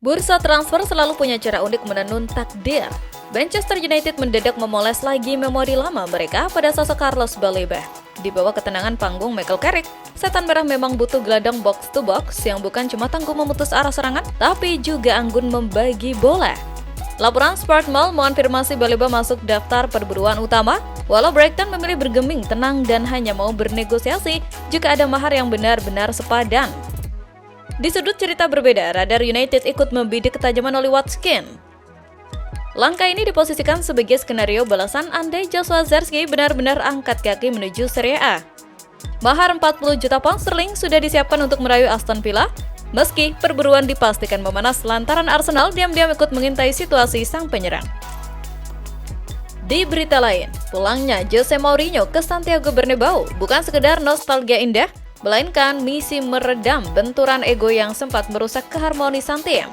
Bursa transfer selalu punya cara unik menenun takdir. Manchester United mendadak memoles lagi memori lama mereka pada sosok Carlos Baleba. Di bawah ketenangan panggung Michael Carrick, setan merah memang butuh gelandang box-to-box yang bukan cuma tangguh memutus arah serangan, tapi juga anggun membagi bola. Laporan Sportmail mengonfirmasi Baleba masuk daftar perburuan utama, walau Brighton memilih bergeming tenang dan hanya mau bernegosiasi jika ada mahar yang benar-benar sepadan. Di sudut cerita berbeda, radar United ikut membidik ketajaman Oli Watkins. Langkah ini diposisikan sebagai skenario balasan andai Joshua Zirkzee benar-benar angkat kaki menuju Serie A. Mahar 40 juta pound sterling sudah disiapkan untuk merayu Aston Villa, meski perburuan dipastikan memanas lantaran Arsenal diam-diam ikut mengintai situasi sang penyerang. Di berita lain, pulangnya Jose Mourinho ke Santiago Bernabeu bukan sekedar nostalgia indah, melainkan misi meredam benturan ego yang sempat merusak keharmonisan tim.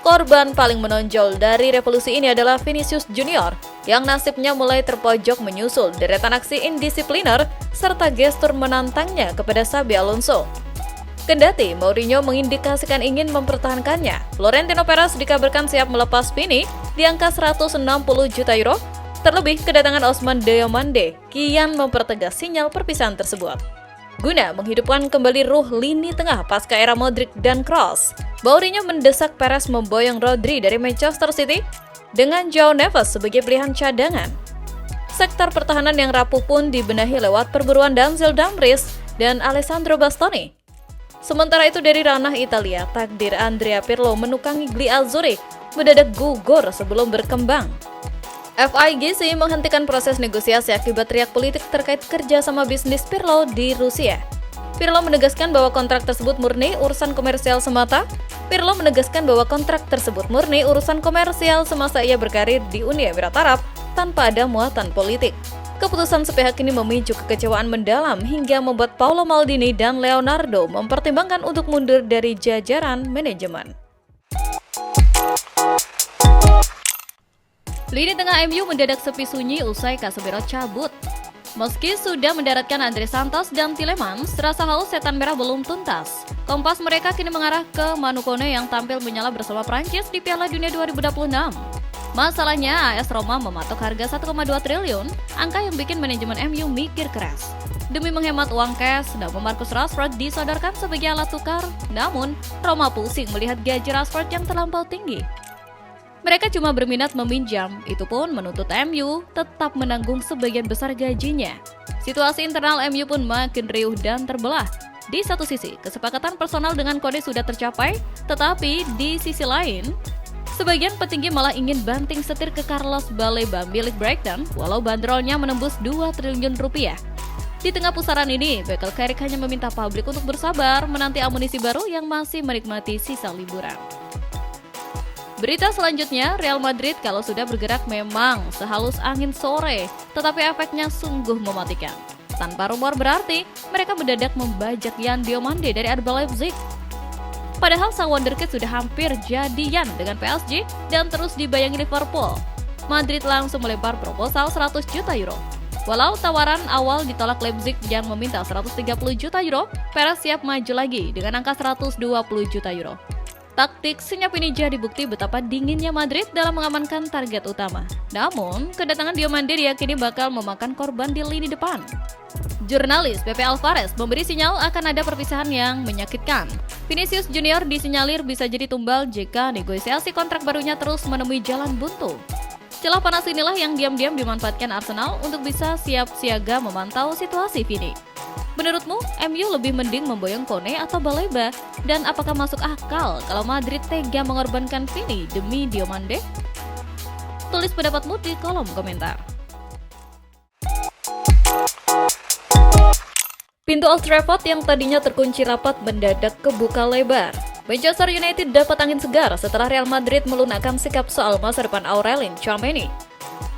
Korban paling menonjol dari revolusi ini adalah Vinicius Junior, yang nasibnya mulai terpojok menyusul deretan aksi indisipliner serta gestur menantangnya kepada Xabi Alonso. Kendati Mourinho mengindikasikan ingin mempertahankannya, Florentino Perez dikabarkan siap melepas Vini di angka 160 juta euro. Terlebih, kedatangan Ousmane Diomande kian mempertegas sinyal perpisahan tersebut. Guna menghidupkan kembali ruh lini tengah pasca era Modric dan Kroos, Mourinho mendesak Perez memboyong Rodri dari Manchester City dengan Joao Neves sebagai pilihan cadangan. Sektor pertahanan yang rapuh pun dibenahi lewat perburuan Denzel Dumfries dan Alessandro Bastoni. Sementara itu dari ranah Italia, takdir Andrea Pirlo menukangi Gli Azzurri mendadak gugur sebelum berkembang. FIGC menghentikan proses negosiasi akibat riak politik terkait kerja sama bisnis Pirlo di Rusia. Pirlo menegaskan bahwa kontrak tersebut murni urusan komersial semata. Pirlo menegaskan bahwa kontrak tersebut murni urusan komersial semasa ia berkarir di Uni Emirat Arab tanpa ada muatan politik. Keputusan sepihak ini memicu kekecewaan mendalam hingga membuat Paolo Maldini dan Leonardo mempertimbangkan untuk mundur dari jajaran manajemen. Lini tengah MU mendadak sepi sunyi usai Casemiro cabut. Meski sudah mendaratkan Andre Santos dan Tielemans, rasa haus setan merah belum tuntas. Kompas mereka kini mengarah ke Manu Kone yang tampil menyala bersama Prancis di Piala Dunia 2026. Masalahnya, AS Roma mematok harga 1,2 triliun, angka yang bikin manajemen MU mikir keras. Demi menghemat uang cash, nama Marcus Rashford disodorkan sebagai alat tukar. Namun, Roma pusing melihat gaji Rashford yang terlampau tinggi. Mereka cuma berminat meminjam, itu pun menuntut MU tetap menanggung sebagian besar gajinya. Situasi internal MU pun makin riuh dan terbelah. Di satu sisi, kesepakatan personal dengan Kone sudah tercapai, tetapi di sisi lain, sebagian petinggi malah ingin banting setir ke Carlos Baleba milik Brighton, walau bandrolnya menembus 2 triliun rupiah. Di tengah pusaran ini, Michael Carrick hanya meminta publik untuk bersabar menanti amunisi baru yang masih menikmati sisa liburan. Berita selanjutnya, Real Madrid kalau sudah bergerak memang sehalus angin sore, tetapi efeknya sungguh mematikan. Tanpa rumor berarti, mereka mendadak membajak Yan Diomande dari RB Leipzig. Padahal sang wonderkid sudah hampir jadian dengan PSG dan terus dibayangi Liverpool. Madrid langsung melempar proposal 100 juta euro. Walau tawaran awal ditolak Leipzig yang meminta 130 juta euro, Perez siap maju lagi dengan angka 120 juta euro. Taktik senyap ini jadi bukti betapa dinginnya Madrid dalam mengamankan target utama. Namun, kedatangan Diomande diyakini bakal memakan korban di lini depan. Jurnalis Pepe Alvarez memberi sinyal akan ada perpisahan yang menyakitkan. Vinicius Junior disinyalir bisa jadi tumbal jika negosiasi kontrak barunya terus menemui jalan buntu. Celah panas inilah yang diam-diam dimanfaatkan Arsenal untuk bisa siap siaga memantau situasi Vini. Menurutmu, MU lebih mending memboyong Kone atau Baleba? Dan apakah masuk akal kalau Madrid tega mengorbankan Vini demi Diomande? Tulis pendapatmu di kolom komentar. Pintu Old Trafford yang tadinya terkunci rapat mendadak kebuka lebar. Manchester United dapat angin segar setelah Real Madrid melunakkan sikap soal masa depan Aurelien Tchouameni.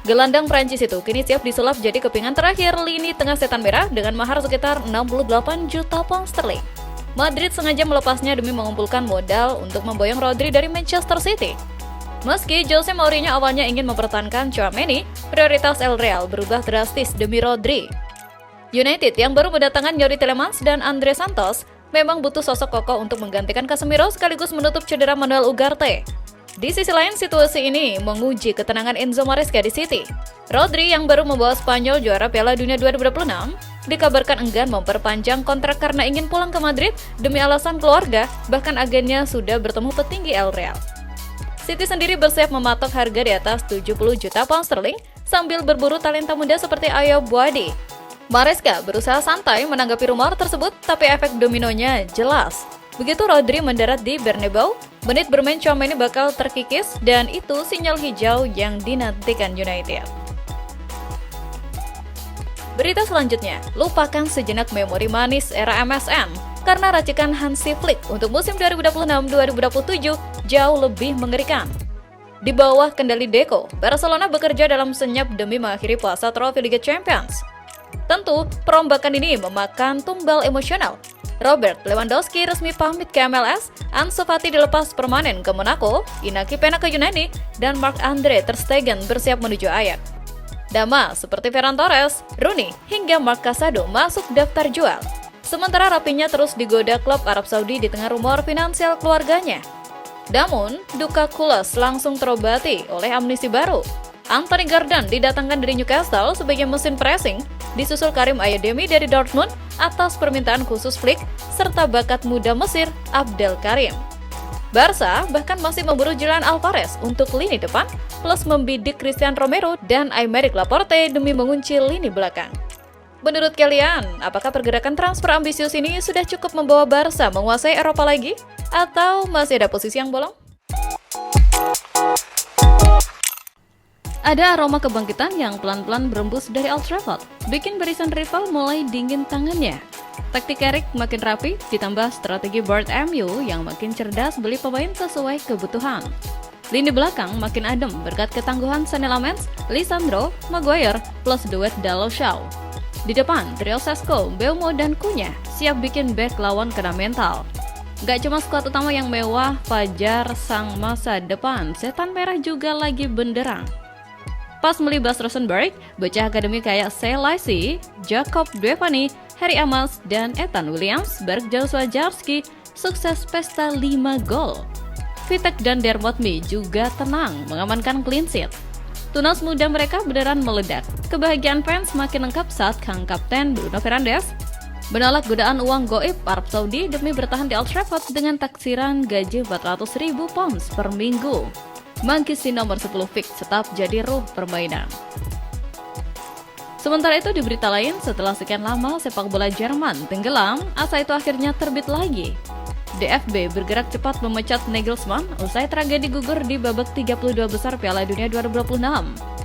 Gelandang Prancis itu kini siap disulap jadi kepingan terakhir lini tengah setan merah dengan mahar sekitar 68 juta pound sterling. Madrid sengaja melepasnya demi mengumpulkan modal untuk memboyong Rodri dari Manchester City. Meski Jose Mourinho awalnya ingin mempertahankan Tchouameni, prioritas El Real berubah drastis demi Rodri. United yang baru mendatangkan Yori Tielemans dan Andre Santos memang butuh sosok kokoh untuk menggantikan Casemiro sekaligus menutup cedera Manuel Ugarte. Di sisi lain, situasi ini menguji ketenangan Enzo Maresca di City. Rodri yang baru membawa Spanyol juara Piala Dunia 2026 dikabarkan enggan memperpanjang kontrak karena ingin pulang ke Madrid demi alasan keluarga, bahkan agennya sudah bertemu petinggi El Real. City sendiri bersiap mematok harga di atas 70 juta pound sterling sambil berburu talenta muda seperti Ayo Buadi. Maresca berusaha santai menanggapi rumor tersebut, tapi efek dominonya jelas. Begitu Rodri mendarat di Bernabeu, menit bermain Tchouaméni bakal terkikis dan itu sinyal hijau yang dinantikan United. Berita selanjutnya, lupakan sejenak memori manis era MSN karena racikan Hansi Flick untuk musim 2026-2027 jauh lebih mengerikan. Di bawah kendali Deco, Barcelona bekerja dalam senyap demi mengakhiri puasa trofi Liga Champions. Tentu, perombakan ini memakan tumbal emosional. Robert Lewandowski resmi pamit ke MLS, Ansu Fati dilepas permanen ke Monaco, Inaki Peña ke Yunani, dan Marc-Andre ter Stegen bersiap menuju Ajax. Nama seperti Ferran Torres, Rooney, hingga Marc Casado masuk daftar jual. Sementara Rapinya terus digoda klub Arab Saudi di tengah rumor finansial keluarganya. Namun, duka Kulas langsung terobati oleh amnesti baru. Anthony Gordon didatangkan dari Newcastle sebagai mesin pressing, disusul Karim Ayademi dari Dortmund atas permintaan khusus Flick, serta bakat muda Mesir, Abdel Karim. Barca bahkan masih memburu Julian Alvarez untuk lini depan, plus membidik Christian Romero dan Aymeric Laporte demi mengunci lini belakang. Menurut kalian, apakah pergerakan transfer ambisius ini sudah cukup membawa Barca menguasai Eropa lagi? Atau masih ada posisi yang bolong? Ada aroma kebangkitan yang pelan-pelan berembus dari Old Trafford, bikin barisan rival mulai dingin tangannya. Taktik Carrick makin rapi, ditambah strategi Board MU yang makin cerdas beli pemain sesuai kebutuhan. Lini belakang makin adem berkat ketangguhan Sané Lamens, Lisandro, Maguire, plus duet Dalot Shaw. Di depan, trio Sesko, Mbeumo, dan Cunha siap bikin back lawan kena mental. Gak cuma skuad utama yang mewah, Fajar sang masa depan, setan merah juga lagi benderang. Pas melibas Rosenberg, bocah akademi kayak Selaisi, Jacob Dwevani, Harry Amos, dan Ethan Williams, Joshua Jarski, sukses pesta 5 gol. Vitek dan Dermotmi juga tenang mengamankan clean sheet. Tunas muda mereka beneran meledak. Kebahagiaan fans makin lengkap saat Kang Kapten Bruno Fernandes menolak godaan uang goib Arab Saudi demi bertahan di Old Trafford dengan taksiran gaji 400.000 pounds per minggu. Mangkisi nomor 10 fix tetap jadi ruh permainan. Sementara itu di berita lain, setelah sekian lama sepak bola Jerman tenggelam, asa itu akhirnya terbit lagi. DFB bergerak cepat memecat Nagelsmann usai tragedi gugur di babak 32 besar Piala Dunia 2026.